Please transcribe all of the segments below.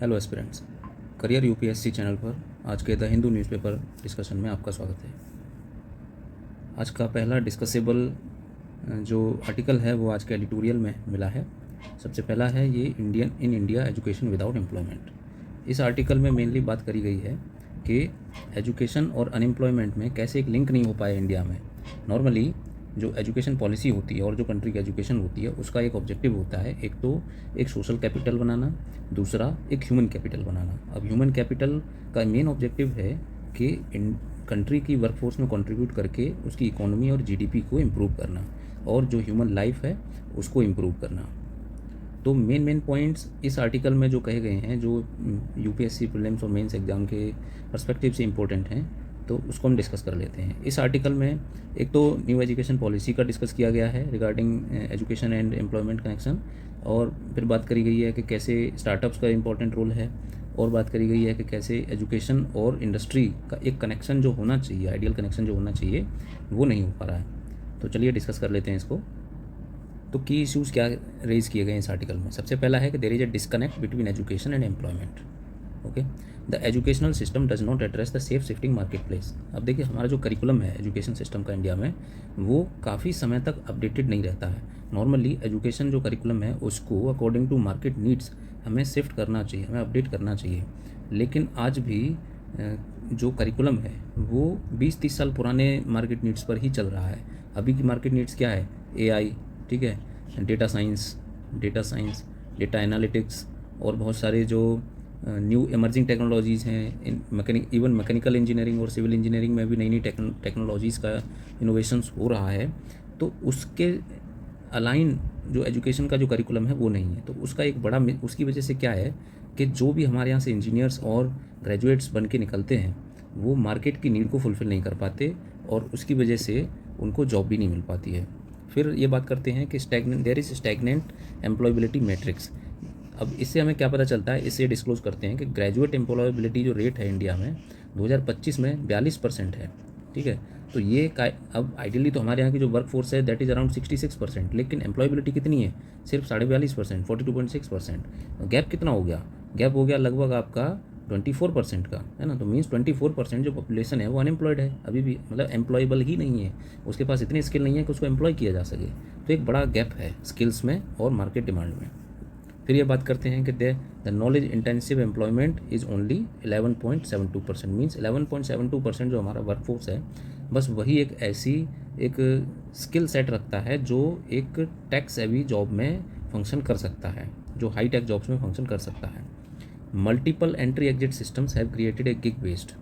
Hello aspirants, career UPSC channel पर आज के द हिंदू न्यूज़पेपर डिस्कशन में आपका स्वागत है। आज का पहला डिस्कसेबल जो आर्टिकल है वो आज के एडिटोरियल में मिला है। सबसे पहला है ये in India education without employment. इस आर्टिकल में मेनली बात करी गई है कि एजुकेशन और अनएम्प्लॉयमेंट में कैसे एक लिंक नहीं हो पाया इंडिया में। नॉर्मली जो एजुकेशन पॉलिसी होती है और जो कंट्री की एजुकेशन होती है उसका एक ऑब्जेक्टिव होता है, एक तो एक सोशल कैपिटल बनाना, दूसरा एक ह्यूमन कैपिटल बनाना। अब ह्यूमन कैपिटल का मेन ऑब्जेक्टिव है कि इन कंट्री की वर्कफोर्स में कंट्रीब्यूट करके उसकी इकोनॉमी और जीडीपी को इम्प्रूव करना और जो ह्यूमन लाइफ है उसको इम्प्रूव करना। तो मेन पॉइंट्स इस आर्टिकल में जो कहे गए हैं, जो यूपीएससी प्रीलिम्स और मेंस एग्ज़ाम के पर्सपेक्टिव से इम्पोर्टेंट हैं, तो उसको हम डिस्कस कर लेते हैं। इस आर्टिकल में एक तो न्यू एजुकेशन पॉलिसी का डिस्कस किया गया है regarding education and employment connection, और फिर बात करी गई है कि कैसे स्टार्टअप्स का इंपॉर्टेंट रोल है, और बात करी गई है कि कैसे एजुकेशन और इंडस्ट्री का एक कनेक्शन जो होना चाहिए, आइडियल कनेक्शन जो होना चाहिए, वो नहीं हो पा रहा है। तो चलिए डिस्कस कर लेते हैं इसको। तो की इश्यूज़ क्या रेज किए गए इस आर्टिकल में। सबसे पहला है कि there is a disconnect between education and employment. Okay, the educational system does not address the safe shifting market place. अब देखिए, हमारा जो करिकुलम है एजुकेशन सिस्टम का इंडिया में, वो काफ़ी समय तक अपडेटेड नहीं रहता है। नॉर्मली एजुकेशन जो करिकुलम है उसको अकॉर्डिंग टू मार्केट नीड्स हमें शिफ्ट करना चाहिए, हमें अपडेट करना चाहिए। लेकिन आज भी जो करिकुलम है वो 20-30 साल पुराने मार्केट नीड्स पर ही चल रहा है। अभी की मार्केट नीड्स क्या है? एआई, ठीक है, डेटा साइंस, डेटा एनालिटिक्स, और बहुत सारे जो न्यू इमर्जिंग टेक्नोलॉजीज़ हैं, इवन मैकेनिकल इंजीनियरिंग और सिविल इंजीनियरिंग में भी नई नई टेक्नोलॉजीज़ का इनोवेशंस हो रहा है। तो उसके अलाइन जो एजुकेशन का जो करिकुलम है वो नहीं है। तो उसका एक बड़ा उसकी वजह से क्या है कि जो भी हमारे यहाँ से इंजीनियर्स और ग्रेजुएट्स बन के निकलते हैं वो मार्केट की नीड को फुलफ़िल नहीं कर पाते, और उसकी वजह से उनको जॉब भी नहीं मिल पाती है। फिर ये बात करते हैं कि there is stagnant employability matrix. अब इससे हमें क्या पता चलता है, इससे डिस्क्लोज करते हैं कि ग्रेजुएट एम्प्लॉयबिलिटी जो रेट है इंडिया में 2025 में 42% है। ठीक है, तो ये अब आइडियली तो हमारे यहाँ की जो वर्क फोर्स है दैट इज़ अराउंड 66%, लेकिन एम्प्लॉयबिलिटी कितनी है? सिर्फ 42.5%, 42.6%। गैप कितना हो गया? गैप हो गया लगभग आपका 24% का, है ना। तो मीन्स 24% जो पॉपुलेशन है वो अनएम्प्लॉयड है अभी भी, मतलब एम्प्लॉयबल ही नहीं है, उसके पास इतनी स्किल नहीं है कि उसको एम्प्लॉय किया जा सके। तो एक बड़ा गैप है स्किल्स में और मार्केट डिमांड में। फिर ये बात करते हैं कि the knowledge intensive employment is only 11.72%। Means 11.72% जो हमारा वर्कफोर्स है, बस वही एक ऐसी एक स्किल सेट रखता है जो एक टेक सेवी जॉब में फंक्शन कर सकता है, जो हाई टेक जॉब्स में फंक्शन कर सकता है। Multiple entry exit systems have created a gig based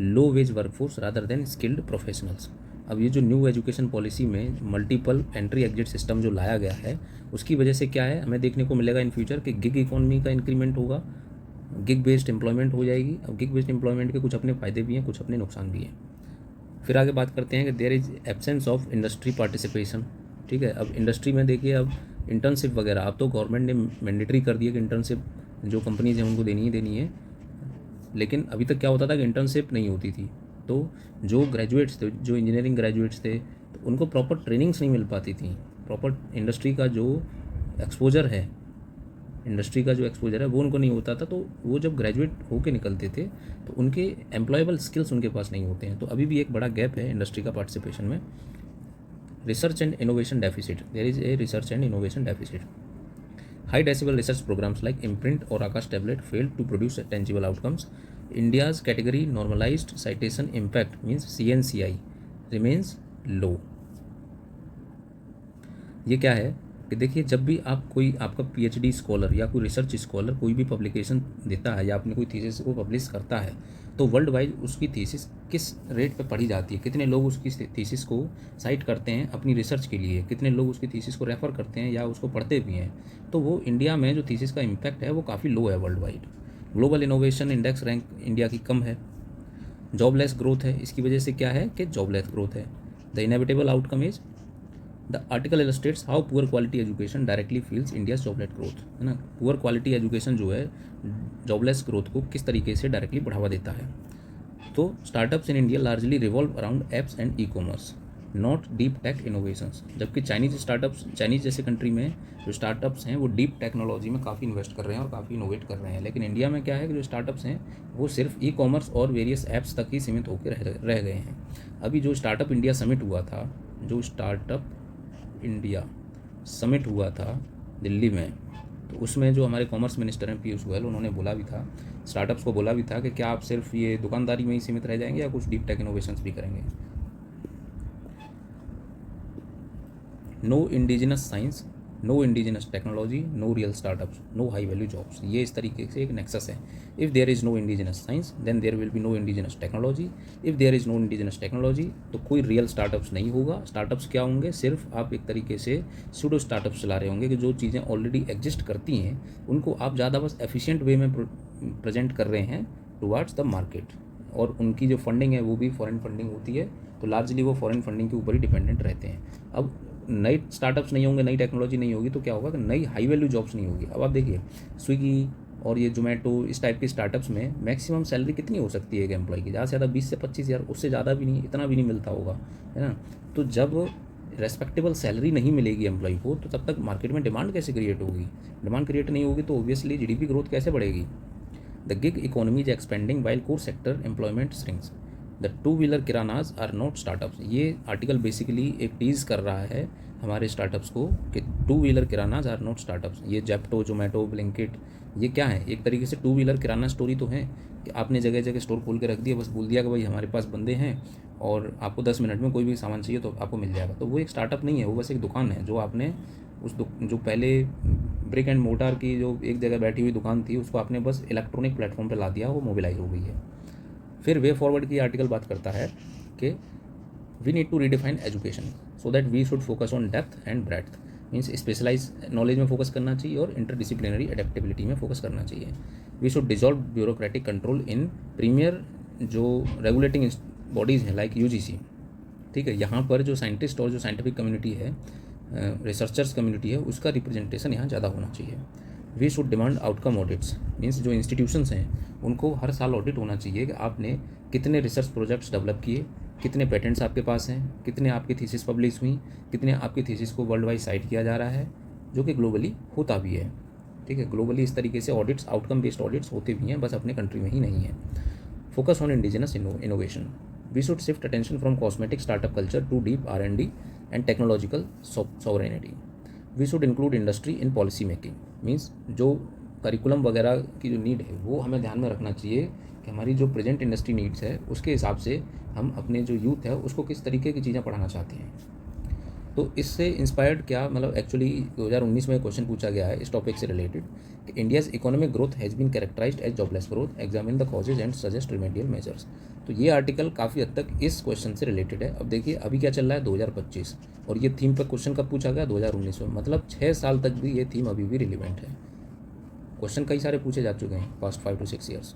low wage workforce rather than skilled professionals. अब ये जो न्यू एजुकेशन पॉलिसी में मल्टीपल एंट्री एग्जिट सिस्टम जो लाया गया है, उसकी वजह से क्या है, हमें देखने को मिलेगा इन फ्यूचर कि गिग इकोनॉमी का इंक्रीमेंट होगा, गिग बेस्ड एम्प्लॉयमेंट हो जाएगी। अब गिग बेस्ड एम्प्लॉयमेंट के कुछ अपने फ़ायदे भी हैं, कुछ अपने नुकसान भी हैं। फिर आगे बात करते हैं कि there is absence of industry participation. ठीक है, अब इंडस्ट्री में देखिए, अब इंटर्नशिप वगैरह अब तो गवर्नमेंट ने मैंडेटरी कर दिया कि इंटर्नशिप जो कंपनीज हैं उनको देनी ही देनी है, लेकिन अभी तक क्या होता था कि इंटर्नशिप नहीं होती थी। तो जो ग्रेजुएट्स थे, जो इंजीनियरिंग ग्रेजुएट्स थे, तो उनको प्रॉपर ट्रेनिंग्स नहीं मिल पाती थी। प्रॉपर इंडस्ट्री का जो एक्सपोजर है, वो उनको नहीं होता था। तो वो जब ग्रेजुएट होके निकलते थे तो उनके एम्प्लॉयबल स्किल्स उनके पास नहीं होते हैं। तो अभी भी एक बड़ा गैप है इंडस्ट्री का पार्टिसिपेशन में। Research and innovation deficit, there is a research and innovation deficit. High decibel research programs like Imprint or Akash Tablet failed to produce tangible outcomes. India's category normalized citation impact means CNCI remains low. ये क्या है कि देखिए, जब भी आप कोई आपका पीएचडी स्कॉलर या कोई रिसर्च स्कॉलर कोई भी पब्लिकेशन देता है या अपने कोई थीसिस को पब्लिश करता है, तो वर्ल्ड वाइड उसकी थीसिस किस रेट पे पढ़ी जाती है, कितने लोग उसकी थीसिस को साइट करते हैं अपनी रिसर्च के लिए, कितने लोग उसकी थीसिस को रेफ़र करते हैं या उसको पढ़ते भी हैं। तो वो इंडिया में जो थीसिस का इम्पैक्ट है वो काफ़ी लो है world wide. Global innovation index rank India की कम है। जॉबलेस ग्रोथ है, इसकी वजह से क्या है कि जॉबलेस ग्रोथ है। The inevitable outcome is the article illustrates how poor quality education directly feels India's jobless growth, है ना। पुअर क्वालिटी एजुकेशन जो है जॉबलेस ग्रोथ को किस तरीके से डायरेक्टली बढ़ावा देता है। तो startups in India largely revolve around apps and e commerce. Not deep tech innovations. जबकि चाइनीज़ जैसे कंट्री में जो स्टार्टअप्स हैं वो डीप टेक्नोलॉजी में काफ़ी इन्वेस्ट कर रहे हैं और काफ़ी इनोवेट कर रहे हैं। लेकिन इंडिया में क्या है कि जो स्टार्टअप्स हैं वो सिर्फ ई कॉमर्स और वेरियस ऐप्स तक ही सीमित होकर रह गए हैं। अभी जो स्टार्टअप इंडिया समिट हुआ था, दिल्ली में, तो उसमें जो हमारे कॉमर्स मिनिस्टर हैं पीयूष गोयल, उन्होंने बोला भी था, स्टार्टअप्स को बोला भी था कि क्या आप सिर्फ ये दुकानदारी में ही सीमित रह जाएंगे या कुछ डीप टेक इनोवेशंस भी करेंगे। No indigenous science, no indigenous technology, no real startups, no high value jobs, ये इस तरीके से एक नेक्सस है। If there is no indigenous science then there will be no indigenous technology. If there is no indigenous technology तो कोई real startups नहीं होगा। स्टार्टअप्स क्या होंगे? सिर्फ आप एक तरीके से सूडो स्टार्टअप्स चला रहे होंगे कि जो चीज़ें ऑलरेडी एग्जिस्ट करती हैं उनको आप ज़्यादा बस एफिशिएंट वे में प्रेजेंट कर रहे हैं टुवार्ड्स द मार्केट, और उनकी जो फंडिंग है वो भी फॉरेन फंडिंग होती है, तो लार्जली वो फॉरेन फंडिंग के ऊपर ही डिपेंडेंट रहते हैं। अब नए स्टार्टअप्स नहीं होंगे, नई टेक्नोलॉजी नहीं होगी तो क्या होगा कि नई हाई वैल्यू जॉब्स नहीं होगी। अब आप देखिए स्विगी और ये जोमेटो, इस टाइप के स्टार्टअप्स में मैक्सिमम सैलरी कितनी हो सकती है एक एम्प्लॉय की? ज़्यादा से ज़्यादा 20 से 25 हज़ार, उससे ज़्यादा भी नहीं, इतना भी नहीं मिलता होगा, है ना। तो जब रेस्पेक्टेबल सैलरी नहीं मिलेगी एम्प्लॉय को तो तब तक मार्केट में डिमांड कैसे क्रिएट होगी? डिमांड क्रिएट नहीं होगी तो ऑब्वियसली जीडीपी ग्रोथ कैसे बढ़ेगी? The gig economy is expanding while core sector employment shrinks. The two wheeler kiranas are not startups. ये आर्टिकल बेसिकली एक टीज़ कर रहा है हमारे स्टार्टअप्स को कि two wheeler kiranas are not startups. ये जेप्टो, जोमेटो, ब्लिंकिट, ये क्या है? एक तरीके से टू व्हीलर किराना स्टोरी तो है कि आपने जगह जगह स्टोर खोल के रख दिया, बस बोल दिया कि भाई हमारे पास बंदे हैं और आपको 10 मिनट में कोई भी सामान चाहिए तो आपको मिल जाएगा। तो वो एक स्टार्टअप नहीं है, वो बस एक दुकान है जो आपने जो पहले ब्रिक एंड मोटार की जो एक जगह बैठी हुई दुकान थी उसको आपने बस इलेक्ट्रॉनिक प्लेटफॉर्म पर ला दिया, वो मोबिलाइज हो गई है। फिर वे फॉरवर्ड की आर्टिकल बात करता है कि we need to redefine education so that we should focus on depth and breadth. Means specialise knowledge में फोकस करना चाहिए और इंटरडिसिप्लिनरी एडेप्टेबिलिटी में फोकस करना चाहिए। We should dissolve bureaucratic control in premier जो रेगुलेटिंग बॉडीज़ हैं लाइक यूजीसी। ठीक है, यहाँ पर जो साइंटिस्ट और जो साइंटिफिक कम्युनिटी है, रिसर्चर्स कम्युनिटी है, उसका रिप्रेजेंटेशन यहाँ ज़्यादा होना चाहिए। We should demand outcome audits. Means जो इंस्टीट्यूशंस हैं उनको हर साल ऑडिट होना चाहिए कि आपने कितने रिसर्च प्रोजेक्ट्स डेवलप किए, कितने पेटेंट्स आपके पास हैं, कितने आपकी थीसिस पब्लिश हुई, कितने आपकी थीसिस को वर्ल्ड वाइड साइट किया जा रहा है, जो कि ग्लोबली होता भी है। ठीक है, ग्लोबली इस तरीके से ऑडिट्स, आउटकम बेस्ड ऑडिट्स होते भी हैं, बस अपने कंट्री में ही नहीं है। Focus on indigenous innovation. We should shift attention from cosmetic startup culture to deep R&D and technological sovereignty. We should include industry in policy making. Means जो करिकुलम वगैरह की जो नीड है वो हमें ध्यान में रखना चाहिए कि हमारी जो प्रेजेंट इंडस्ट्री नीड्स है उसके हिसाब से हम अपने जो यूथ है उसको किस तरीके की चीज़ें पढ़ाना चाहते हैं। तो इससे इंस्पायर्ड क्या, मतलब एक्चुअली 2019 में क्वेश्चन पूछा गया है इस टॉपिक से रिलेटेड कि India's economic growth has been characterised as jobless growth, examine the causes and suggest remedial measures. तो ये आर्टिकल काफ़ी हद तक इस क्वेश्चन से रिलेटेड है। अब देखिए अभी क्या चल रहा है 2025, और ये थीम पर क्वेश्चन कब पूछा गया? 2019 में, मतलब 6 साल तक भी ये थीम अभी भी रिलेवेंट है। क्वेश्चन कई सारे पूछे जा चुके हैं पास्ट 5 to 6 ईयर्स।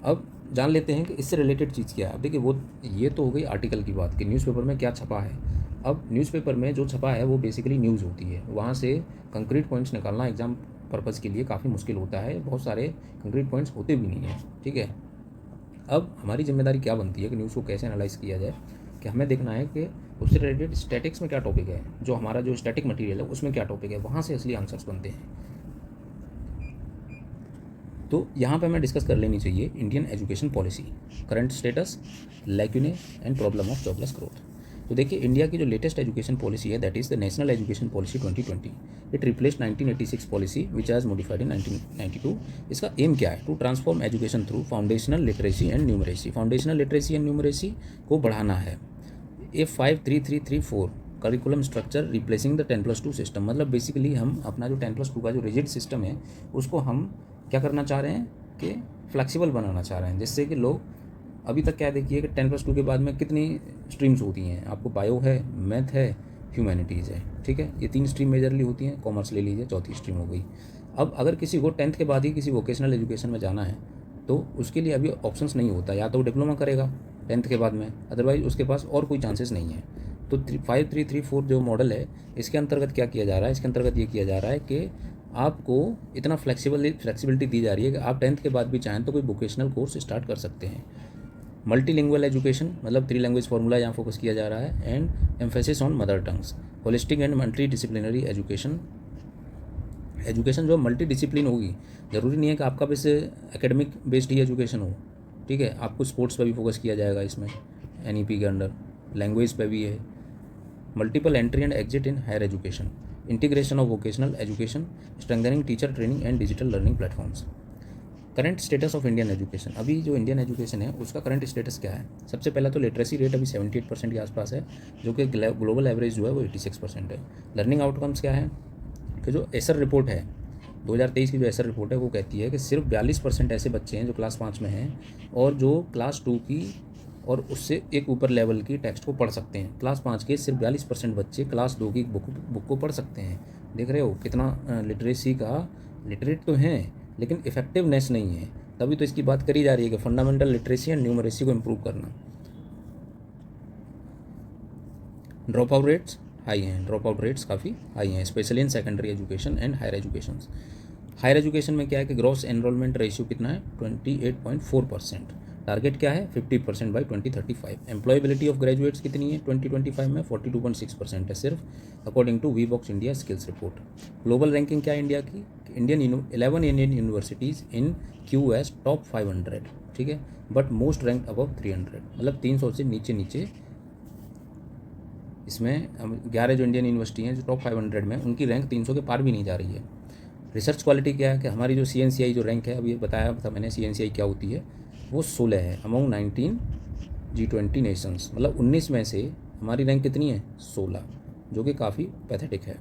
अब जान लेते हैं कि इससे रिलेटेड चीज़ क्या है। अब देखिए वो ये तो हो गई आर्टिकल की बात कि न्यूज़पेपर में क्या छपा है। अब न्यूज़पेपर में जो छपा है वो बेसिकली न्यूज़ होती है, वहाँ से कंक्रीट पॉइंट्स निकालना एग्जाम पर्पज़ के लिए काफ़ी मुश्किल होता है, बहुत सारे कंक्रीट पॉइंट्स होते भी नहीं हैं। ठीक है, अब हमारी जिम्मेदारी क्या बनती है कि न्यूज़ को कैसे एनालाइज किया जाए, कि हमें देखना है कि उससे रिलेटेड स्टैटिक्स में क्या टॉपिक है, जो हमारा जो स्टैटिक मटेरियल है उसमें क्या टॉपिक है, वहाँ से असली आंसर्स बनते हैं। तो यहाँ पे हमें डिस्कस कर लेनी चाहिए Indian education policy, current status, lacunae and problem of jobless growth. तो देखिए इंडिया की जो लेटेस्ट एजुकेशन पॉलिसी है that is the national education policy 2020। It replaced 1986 policy which has modified in 1992। इसका एम क्या है? To transform education through foundational literacy and numeracy. Foundational literacy and numeracy को बढ़ाना है। F53334 curriculum structure replacing the 10+2 system. मतलब basically हम अपना जो 10+2 का जो रिजिड सिस्टम है उसको हम क्या करना चाह रहे हैं कि फ्लेक्सिबल बनाना चाह रहे हैं, जिससे कि लोग, अभी तक क्या देखिए कि 10+2 के बाद में कितनी स्ट्रीम्स होती हैं, आपको बायो है, मैथ है, ह्यूमैनिटीज़ है। ठीक है, ये 3 स्ट्रीम मेजरली होती हैं, कॉमर्स ले लीजिए, चौथी स्ट्रीम हो गई। अब अगर किसी को 10th के बाद ही किसी वोकेशनल एजुकेशन में जाना है तो उसके लिए अभी ऑप्शंस नहीं होता, या तो वो डिप्लोमा करेगा 10th के बाद में, अदरवाइज उसके पास और कोई चांसेस नहीं है। तो 5334 जो मॉडल है इसके अंतर्गत क्या किया जा रहा है? इसके अंतर्गत ये किया जा रहा है कि आपको इतना फ्लेक्सिबिलिटी दी जा रही है कि आप 10th के बाद भी चाहें तो कोई वोकेशनल कोर्स स्टार्ट कर सकते हैं। मल्टीलिंगुअल एजुकेशन मतलब 3 लैंग्वेज फार्मूला यहाँ फोकस किया जा रहा है, and emphasis on mother tongues. Holistic and multi disciplinary education, education जो मल्टी डिसिप्लिन होगी, ज़रूरी नहीं है कि आपका बस एकेडमिक बेस्ड ही एजुकेशन हो, ठीक है, आपको स्पोर्ट्स पर भी फोकस किया जाएगा इसमें NEP के अंडर, लैंग्वेज पे भी है। Multiple entry and exit in higher education, integration of vocational education, strengthening teacher training and digital learning platforms. Current status of Indian education, अभी जो इंडियन एजुकेशन है उसका करंट स्टेटस क्या है? सबसे पहला तो लिटरेसी रेट अभी 78% के आसपास है, जो कि ग्लोबल एवरेज जो है वो 86% है। लर्निंग आउटकम्स क्या है कि जो एसर रिपोर्ट है 2023 की, जो एसर रिपोर्ट है वो कहती है कि सिर्फ 42% ऐसे बच्चे हैं जो क्लास 5 में हैं और जो क्लास 2 की और उससे एक ऊपर लेवल की टेक्स्ट को पढ़ सकते हैं। क्लास 5 के सिर्फ 42% बच्चे क्लास 2 की बुक को पढ़ सकते हैं। देख रहे हो कितना लिटरेसी का, लिटरेट तो हैं लेकिन इफेक्टिवनेस नहीं है, तभी तो इसकी बात करी जा रही है कि फंडामेंटल लिटरेसी एंड न्यूमरेसी को इम्प्रूव करना। ड्रॉप आउट रेट्स हाई हैं, ड्रॉप आउट रेट्स काफ़ी हाई हैं, specially in secondary education and higher education. Higher education में क्या है कि ग्रॉस एनरोलमेंट रेशियो कितना है 28.4%, टारगेट क्या है 50% बाई 2035। एम्प्लॉयबिलिटी ऑफ ग्रेजुएट्स कितनी है 2025 में 42.6% है सिर्फ, according to Wheebox India skills report. Global ranking क्या है इंडिया की? 11 Indian universities in QS top 500, ठीक है, बट मोस्ट रैंक अबव 300, मतलब 300 से नीचे नीचे। इसमें 11 जो इंडियन यूनिवर्सिटी हैं जो टॉप 500 में, उनकी रैंक 300 के पार भी नहीं जा रही है। रिसर्च क्वालिटी क्या है कि हमारी जो CNCI जो रैंक है, अभी बताया था मैंने CNCI क्या होती है, वो 16 है अमॉन्ग 19 G20 नेशंस, मतलब 19 में से हमारी रैंक कितनी है 16, जो कि काफ़ी पैथेटिक है।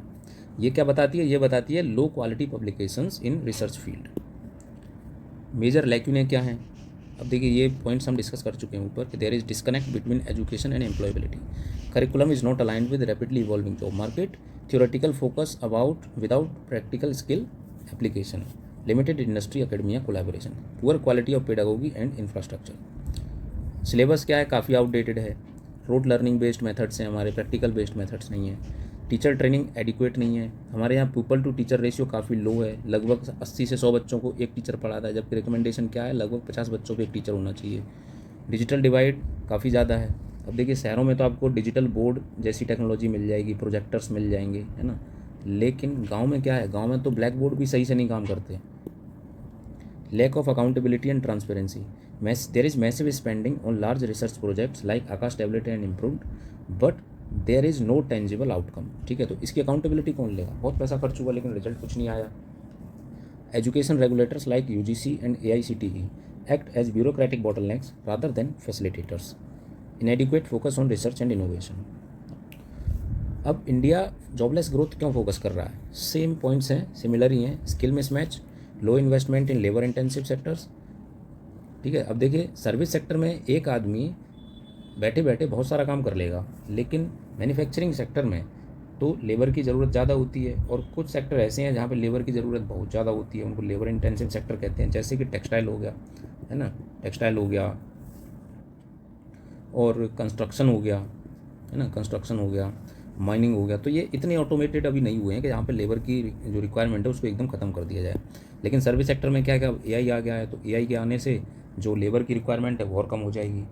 ये क्या बताती है? ये बताती है low quality publications in research field. Major lacunae क्या हैं? अब देखिए ये पॉइंट्स हम डिस्कस कर चुके हैं ऊपर कि there is disconnect between education and employability, curriculum is not aligned with rapidly evolving job market, theoretical focus about without practical skill application, limited industry academia collaboration, poor quality of pedagogy and infrastructure. Syllabus क्या है? काफ़ी outdated है, road learning based methods हैं हमारे, practical based methods नहीं है। Teacher training adequate नहीं है हमारे यहाँ, पीपल टू टीचर रेशियो काफ़ी लो है, लगभग 80 से 100 बच्चों को एक टीचर पढ़ाता है, जबकि रिकमेंडेशन क्या है लगभग 50 बच्चों पे एक टीचर होना चाहिए। डिजिटल डिवाइड काफ़ी ज़्यादा है। अब देखिए शहरों में तो आपको डिजिटल बोर्ड जैसी टेक्नोलॉजी मिल जाएगी, प्रोजेक्टर्स मिल जाएंगे, है ना, लेकिन गांव में क्या है, गांव में तो ब्लैक बोर्ड भी सही से नहीं काम करते। Lack of accountability and transparency, there is massive spending on large research projects like Aakash tablet and improved, but there is no tangible outcome, ठीक है, तो इसकी अकाउंटेबिलिटी कौन लेगा? बहुत पैसा खर्च हुआ लेकिन रिजल्ट कुछ नहीं आया। Education regulators like UGC and AICTE act as bureaucratic bottlenecks rather than facilitators, inadequate focus on research and innovation. अब इंडिया जॉबलेस ग्रोथ क्यों फोकस कर रहा है? सेम पॉइंट्स हैं, सिमिलर ही हैं, skill mismatch, low investment in labour intensive sectors, ठीक है। अब देखिए सर्विस सेक्टर में एक आदमी बैठे बैठे बहुत सारा काम कर लेगा, लेकिन मैन्युफैक्चरिंग सेक्टर में तो लेबर की ज़रूरत ज़्यादा होती है, और कुछ सेक्टर ऐसे हैं जहाँ पे लेबर की ज़रूरत बहुत ज़्यादा होती है, उनको लेबर इंटेंसिव सेक्टर कहते हैं, जैसे कि टेक्सटाइल हो गया, है ना, टेक्सटाइल हो गया, और कंस्ट्रक्शन हो गया, है ना, कंस्ट्रक्शन हो गया, माइनिंग हो गया। तो ये इतने ऑटोमेटेड अभी नहीं हुए हैं कि यहाँ पे लेबर की जो रिक्वायरमेंट है उसको एकदम ख़त्म कर दिया जाए। लेकिन सर्विस सेक्टर में क्या है कि AI आ गया है, तो AI के आने से जो लेबर की रिक्वायरमेंट है वो और कम हो जाएगी।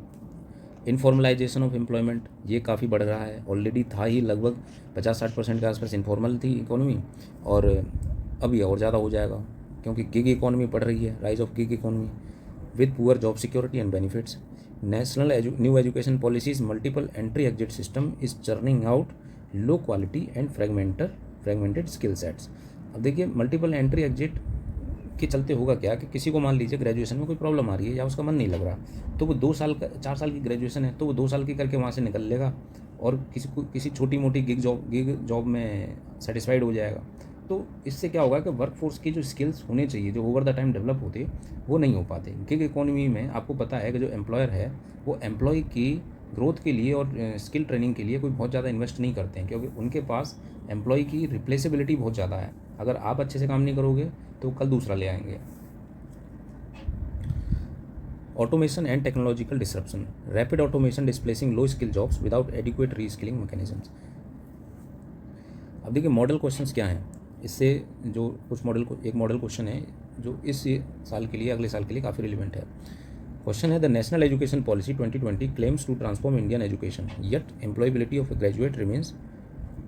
इनफॉर्मलाइजेशन ऑफ एम्प्लॉयमेंट ये काफ़ी बढ़ रहा है, ऑलरेडी था ही, लगभग 50-60% के आसपास इनफॉर्मल थी इकोनॉमी, और अभी और ज़्यादा हो जाएगा क्योंकि गिग इकोनॉमी बढ़ रही है, rise of gig economy with poor job security and benefits. National new education policies multiple entry exit system is churning out low quality and fragmented skill sets. अब देखिए मल्टीपल एंट्री एग्जिट के चलते होगा क्या कि किसी को मान लीजिए ग्रेजुएशन में कोई प्रॉब्लम आ रही है या उसका मन नहीं लग रहा, तो वो 4 साल की ग्रेजुएशन है तो वो 2 साल की करके वहाँ से निकल लेगा और किसी छोटी मोटी गिग जॉब में सेटिस्फाइड हो जाएगा। तो इससे क्या होगा कि वर्कफोर्स की जो स्किल्स होने चाहिए, जो ओवर द टाइम डेवलप होते, वो नहीं हो पाते। गिग इकोनॉमी में आपको पता है कि जो एम्प्लॉयर है वो एम्प्लॉय की ग्रोथ के लिए और स्किल ट्रेनिंग के लिए कोई बहुत ज़्यादा इन्वेस्ट नहीं करते हैं, क्योंकि उनके पास एम्प्लॉय की रिप्लेसेबिलिटी बहुत ज़्यादा है। अगर आप अच्छे से काम नहीं करोगे तो कल दूसरा ले आएंगे। Automation and technological disruption, rapid automation displacing low skill jobs without adequate reskilling mechanisms. अब देखिए मॉडल क्वेश्चंस क्या हैं इससे, जो कुछ एक मॉडल क्वेश्चन है जो इस साल के लिए, अगले साल के लिए काफ़ी रिलेवेंट है। क्वेश्चन है the national education policy 2020 claims to transform Indian education yet employability of graduate remains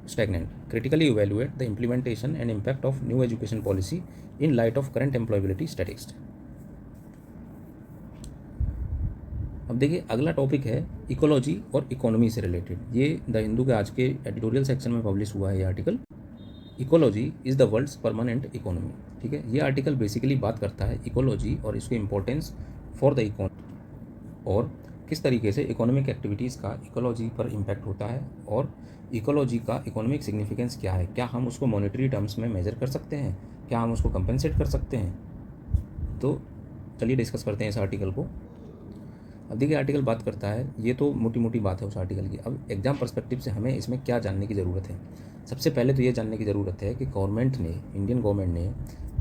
stagnant. Critically evaluate the implementation and impact of new education policy in light of current employability statistics. अब देखिए अगला topic है ecology और economy से related. ये the Hindu के आज के एडिटोरियल सेक्शन में पब्लिश हुआ है ये article. Ecology is the world's permanent economy. ठीक है, ये आर्टिकल बेसिकली बात करता है इकोलॉजी और इसकी इम्पोर्टेंस फॉर द इकोनॉमी और किस तरीके से इकोनॉमिक एक्टिविटीज़ का इकोलॉजी पर इम्पैक्ट होता है और इकोलॉजी का इकोनॉमिक सिग्निफिकेंस क्या है, क्या हम उसको मॉनेटरी टर्म्स में मेजर कर सकते हैं, क्या हम उसको कंपेंसेट कर सकते हैं। तो चलिए डिस्कस करते हैं इस आर्टिकल को। अब देखिए आर्टिकल बात करता है, ये तो मोटी मोटी बात है उस आर्टिकल की। अब एग्जाम पर्सपेक्टिव से हमें इसमें क्या जानने की ज़रूरत है। सबसे पहले तो ये जानने की ज़रूरत है कि गवर्नमेंट ने, इंडियन गवर्नमेंट ने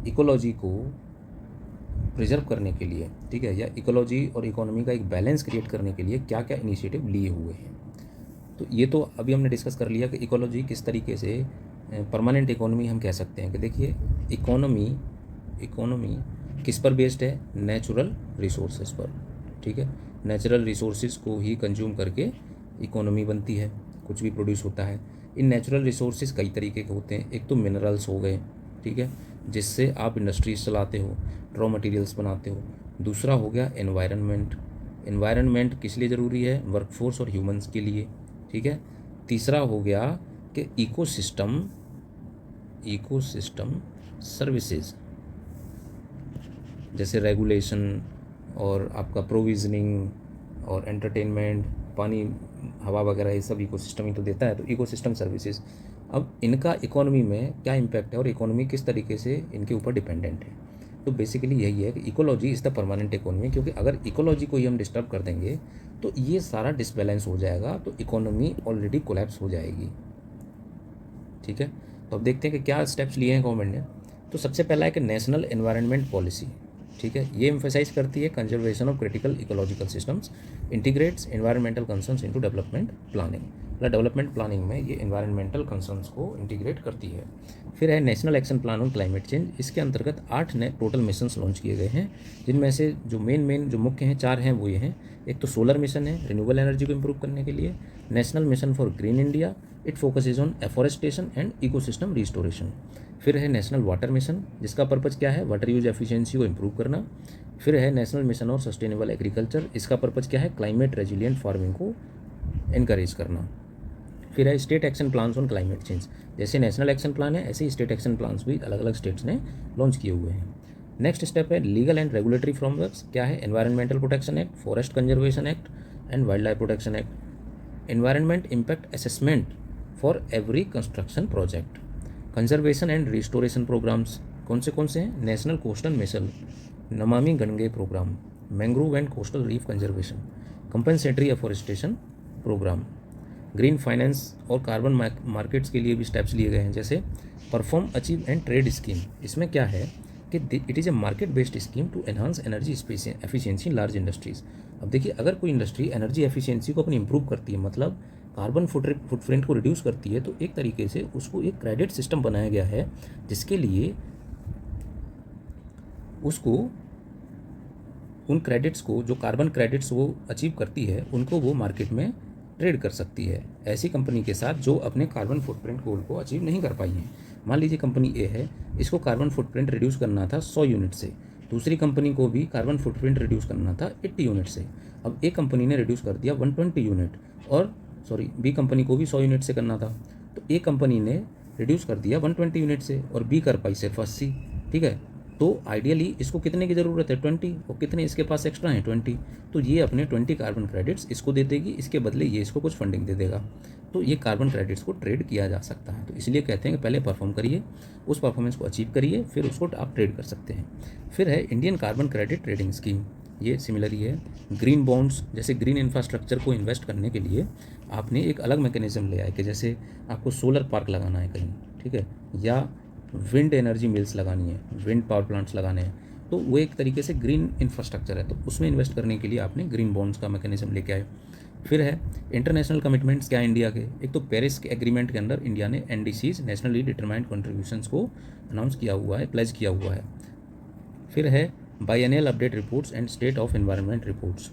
इकोलॉजी को प्रिजर्व करने के लिए, ठीक है, या इकोलॉजी और इकोनॉमी का एक बैलेंस क्रिएट करने के लिए क्या क्या इनिशिएटिव लिए हुए हैं। तो ये तो अभी हमने डिस्कस कर लिया कि इकोलॉजी किस तरीके से परमानेंट इकोनॉमी हम कह सकते हैं। कि देखिए इकोनॉमी किस पर बेस्ड है, नेचुरल रिसोर्सेज पर। ठीक है, नेचुरल रिसोर्सेज को ही कंज्यूम करके इकोनॉमी बनती है, कुछ भी प्रोड्यूस होता है। इन नेचुरल रिसोर्सेज कई तरीके के होते हैं। एक तो मिनरल्स हो गए, ठीक है, जिससे आप इंडस्ट्रीज चलाते हो, रॉ मटेरियल्स बनाते हो। दूसरा हो गया एनवायरनमेंट किस लिए ज़रूरी है, वर्कफोर्स और ह्यूमंस के लिए। ठीक है, तीसरा हो गया कि इकोसिस्टम सर्विसेज, जैसे रेगुलेशन और आपका प्रोविजनिंग और एंटरटेनमेंट, पानी, हवा वगैरह, ये सब इकोसिस्टम ही तो देता है। तो इकोसिस्टम सर्विसेज, अब इनका इकोनॉमी में क्या इम्पैक्ट है और इकोनॉमी किस तरीके से इनके ऊपर डिपेंडेंट है। तो बेसिकली यही है कि ecology is the permanent economy, क्योंकि अगर इकोलॉजी को ही हम डिस्टर्ब कर देंगे तो ये सारा डिसबैलेंस हो जाएगा, तो इकोनॉमी ऑलरेडी कोलैप्स हो जाएगी। ठीक है, तो अब देखते हैं कि क्या स्टेप्स लिए हैं गवर्नमेंट ने। तो सबसे पहला है कि नेशनल एनवायरनमेंट पॉलिसी। ठीक है, ये एम्फेसाइज करती है conservation of critical ecological systems, integrates environmental concerns into development planning. मतलब डेवलपमेंट प्लानिंग में ये एनवायरमेंटल कंसर्न्स को इंटीग्रेट करती है। फिर है national action plan on climate change. इसके अंतर्गत 8 नए टोटल मिशंस लॉन्च किए गए हैं, जिनमें से जो मेन जो मुख्य हैं 4 हैं वो ये हैं। एक तो सोलर मिशन है, रिन्यूएबल एनर्जी को इम्प्रूव करने के लिए। National mission for green India, it focuses on afforestation and ecosystem restoration. फिर है नेशनल वाटर मिशन, जिसका पर्पज़ क्या है, वाटर यूज एफिशिएंसी को इम्प्रूव करना। फिर है नेशनल मिशन और सस्टेनेबल एग्रीकल्चर, इसका पर्पज़ क्या है, क्लाइमेट रेजिलिएंट फार्मिंग को इनकरेज करना। फिर है state action plans on climate change, जैसे नेशनल एक्शन प्लान है ऐसे ही स्टेट एक्शन प्लान्स भी अलग अलग स्टेट्स ने लॉन्च किए हुए हैं। नेक्स्ट स्टेप है लीगल एंड रेगुलेटरी फ्रेमवर्क्स। क्या है, environmental protection act, forest conservation act and wildlife protection act. Environment impact assessment for every construction project. Conservation and restoration programmes कौन से हैं, national coastal mission, Namami Gange programme, mangrove and coastal reef conservation, compensatory afforestation programme. Green finance और carbon markets के लिए भी steps लिए गए हैं, जैसे perform, achieve and trade scheme. इसमें क्या है कि it is a market based scheme to enhance energy efficiency in large industries. अब देखिए अगर कोई इंडस्ट्री एनर्जी एफिशिएंसी को अपनी इंप्रूव करती है, मतलब कार्बन फुटप्रिंट को रिड्यूस करती है, तो एक तरीके से उसको एक क्रेडिट सिस्टम बनाया गया है, जिसके लिए उसको उन क्रेडिट्स को, जो कार्बन क्रेडिट्स वो अचीव करती है, उनको वो मार्केट में ट्रेड कर सकती है ऐसी कंपनी के साथ जो अपने कार्बन फुटप्रिंट गोल को अचीव नहीं कर पाई है। मान लीजिए कंपनी ए है, इसको कार्बन फुटप्रिंट रिड्यूस करना था 100 यूनिट से, दूसरी कंपनी को भी कार्बन फुटप्रिंट रिड्यूस करना था 80 यूनिट से। अब ए कंपनी ने रिड्यूस कर दिया 120 यूनिट, और बी कंपनी को भी 100 यूनिट से करना था, तो ए कंपनी ने रिड्यूस कर दिया 120 यूनिट से और बी कर पाई सिर्फ 80। ठीक है, तो आइडियली इसको कितने की ज़रूरत है, 20, और कितने इसके पास एक्स्ट्रा हैं, 20। तो ये अपने 20 कार्बन क्रेडिट्स इसको दे देगी, इसके बदले ये इसको कुछ फंडिंग दे देगा। तो ये कार्बन क्रेडिट्स को ट्रेड किया जा सकता है। तो इसलिए कहते हैं कि पहले परफॉर्म करिए, उस परफॉर्मेंस को अचीव करिए, फिर उसको आप ट्रेड कर सकते हैं। फिर है Indian carbon credit trading scheme, ये सिमिलर ही है। ग्रीन बॉन्ड्स, जैसे ग्रीन इंफ्रास्ट्रक्चर को इन्वेस्ट करने के लिए आपने एक अलग मैकेनिज्म ले आए कि जैसे आपको सोलर पार्क लगाना है कहीं, ठीक है, या विंड एनर्जी मिल्स लगानी है, विंड पावर प्लांट्स लगाने हैं, तो वो एक तरीके से ग्रीन इंफ्रास्ट्रक्चर है, तो उसमें इन्वेस्ट करने के लिए आपने ग्रीन बॉन्ड्स का मैकेनिज्म लेके आए। फिर है इंटरनेशनल कमिटमेंट्स क्या है इंडिया के, एक तो पेरिस के एग्रीमेंट के अंदर इंडिया ने NDCs, नेशनली डिटरमाइंड कंट्रीब्यूशंस को अनाउंस किया हुआ है, प्लेज किया हुआ है। फिर है biennial update reports and state of environment reports.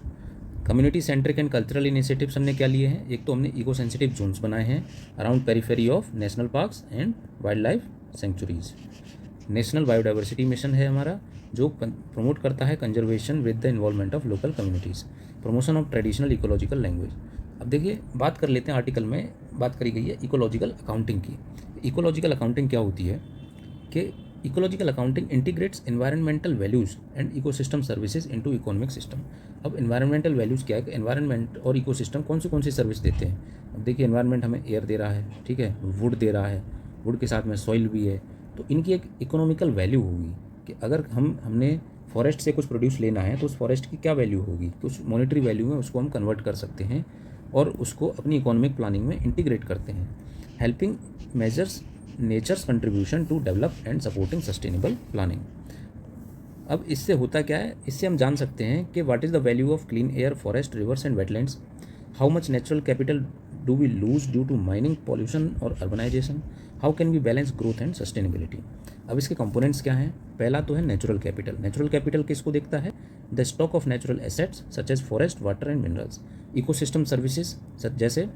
Community centric and cultural initiatives हमने क्या लिए हैं, एक तो हमने इको सेंसिटिव जोन्स बनाए हैं around periphery of national parks and wild life sanctuaries. National biodiversity mission है हमारा, जो प्रमोट करता है conservation with the involvement of local communities. Promotion of traditional ecological language. अब देखिए बात कर लेते हैं, आर्टिकल में बात करी गई है इकोलॉजिकल अकाउंटिंग की। इकोलॉजिकल अकाउंटिंग क्या होती है कि ecological accounting integrates environmental values and ecosystem services into economic system. अब एनवायरमेंटल वैल्यूज़ क्या है कि एनवायरनमेंट और इकोसिस्टम कौन सी सर्विस देते हैं। अब देखिए एनवायरनमेंट हमें एयर दे रहा है, ठीक है, वुड दे रहा है, वुड के साथ में सॉइल भी है, तो इनकी एक इकोनॉमिकल वैल्यू होगी कि अगर हमने फॉरेस्ट से कुछ प्रोड्यूस लेना है तो उस फॉरेस्ट की क्या वैल्यू होगी, कुछ मॉनेटरी वैल्यू में उसको हम कन्वर्ट कर सकते हैं और उसको अपनी इकोनॉमिक प्लानिंग में इंटीग्रेट करते हैं। Helping measures nature's contribution to develop and supporting sustainable planning. अब इससे होता क्या है, इससे हम जान सकते हैं कि what is the value of clean air, forest, rivers and wetlands, how much natural capital do we lose due to mining, pollution और urbanisation, how can we balance growth and sustainability. अब इसके कंपोनेंट्स क्या हैं, पहला तो है natural capital. Natural capital किसको देखता है, the stock of natural assets such as forest, water and minerals. Ecosystem services जैसे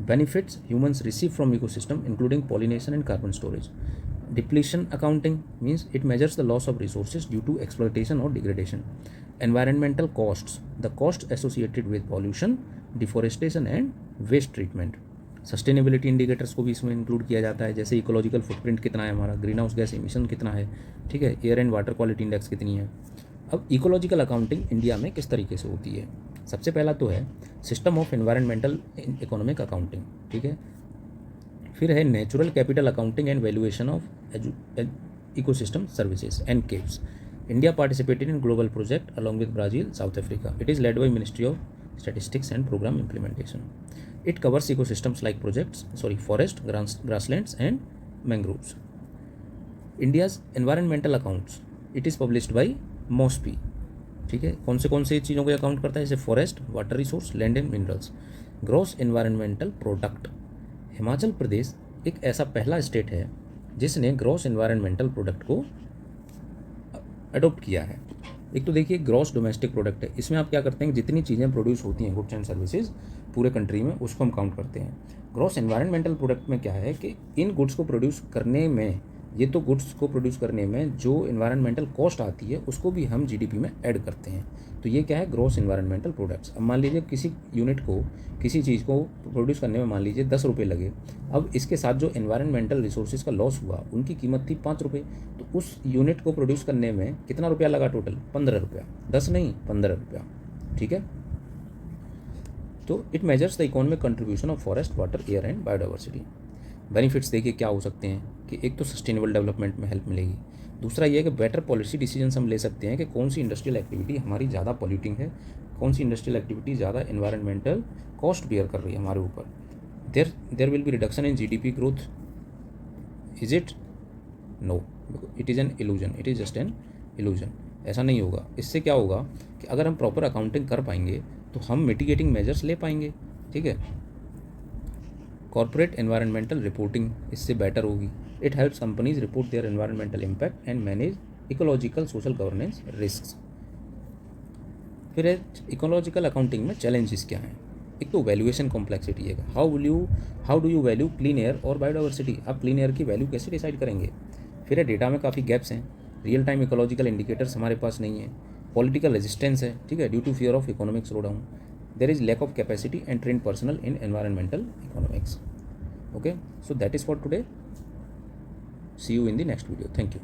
benefits humans receive from ecosystem including pollination and carbon storage. Depletion accounting means it measures the loss of resources due to exploitation or degradation. Environmental costs, the costs associated with pollution, deforestation and waste treatment. Sustainability indicators को भी इसमें include किया जाता है, जैसे ecological footprint कितना है हमारा, ग्रीन हाउस गैस एमिशन कितना है, ठीक है, air and water quality index कितनी है। अब इकोलॉजिकल अकाउंटिंग इंडिया में किस तरीके से होती है, सबसे पहला तो है system of environmental economic accounting, ठीक है। फिर है natural capital accounting and valuation of ecosystem services NCAVES. India participated in global project along with Brazil, South Africa. It is led by ministry of statistics and programme implementation. It covers ecosystems like forest, grasslands and mangroves. India's environmental accounts, it is published by MoSPI, ठीक है। कौन से चीज़ों को account करता है, जैसे forest, water resource, land and minerals. Gross environmental product. Himachal Pradesh एक ऐसा पहला स्टेट है जिसने ग्रॉस एनवायरमेंटल प्रोडक्ट को अडोप्ट किया है। एक तो देखिए ग्रॉस डोमेस्टिक प्रोडक्ट है, इसमें आप क्या करते हैं, जितनी चीज़ें प्रोड्यूस होती हैं गुड्स एंड सर्विसेज पूरे कंट्री में, उसको हम काउंट करते हैं। ग्रॉस एनवायरमेंटल प्रोडक्ट में क्या है कि इन गुड्स को प्रोड्यूस करने में, ये तो गुड्स को प्रोड्यूस करने में जो एनवायरमेंटल कॉस्ट आती है उसको भी हम जीडीपी में ऐड करते हैं, तो ये क्या है, ग्रॉस एनवायरमेंटल प्रोडक्ट्स। अब मान लीजिए किसी यूनिट को, किसी चीज़ को प्रोड्यूस करने में मान लीजिए 10 रुपये लगे, अब इसके साथ जो एनवायरमेंटल रिसोर्सेज का लॉस हुआ उनकी कीमत थी 5 रुपये, तो उस यूनिट को प्रोड्यूस करने में कितना रुपया लगा टोटल, 15 रुपया, 10 नहीं 15 रुपया, ठीक है। तो it measures the economic contribution of forest, water, air and biodiversity. Benefits देखिए क्या हो सकते हैं कि एक तो सस्टेनेबल डेवलपमेंट में हेल्प मिलेगी, दूसरा ये है कि बेटर पॉलिसी डिसीजंस हम ले सकते हैं कि कौन सी इंडस्ट्रियल एक्टिविटी हमारी ज़्यादा पॉल्यूटिंग है, कौन सी इंडस्ट्रियल एक्टिविटी ज़्यादा एनवायरमेंटल कॉस्ट बियर कर रही है हमारे ऊपर। There will be reduction in GDP growth, is it, no, it is an illusion, it is just an illusion, ऐसा नहीं होगा। इससे क्या होगा कि अगर हम प्रॉपर अकाउंटिंग कर पाएंगे तो हम मिटिगेटिंग मेजर्स ले पाएंगे, ठीक है। कॉर्पोरेट एनवायरमेंटल रिपोर्टिंग इससे बेटर होगी। It helps companies report their environmental impact and manage ecological social governance risk. फिर इकोलॉजिकल अकाउंटिंग में चैलेंजेस क्या हैं, एक तो वैल्यूएशन कॉम्प्लेक्सिटी है, how do you value clean air और बायोडाइवर्सिटी, आप क्लीन एयर की वैल्यू कैसे डिसाइड करेंगे। फिर है डेटा में काफ़ी गैप्स हैं, रियल टाइम इकोलॉजिकल इंडिकेटर्स हमारे पास नहीं है, पॉलिटिकल रेजिस्टेंस है, ठीक है, due to fear of economic slowdown, there is lack of capacity and trained personnel in environmental economics. Okay, so that is for today. See you in the next video. Thank you.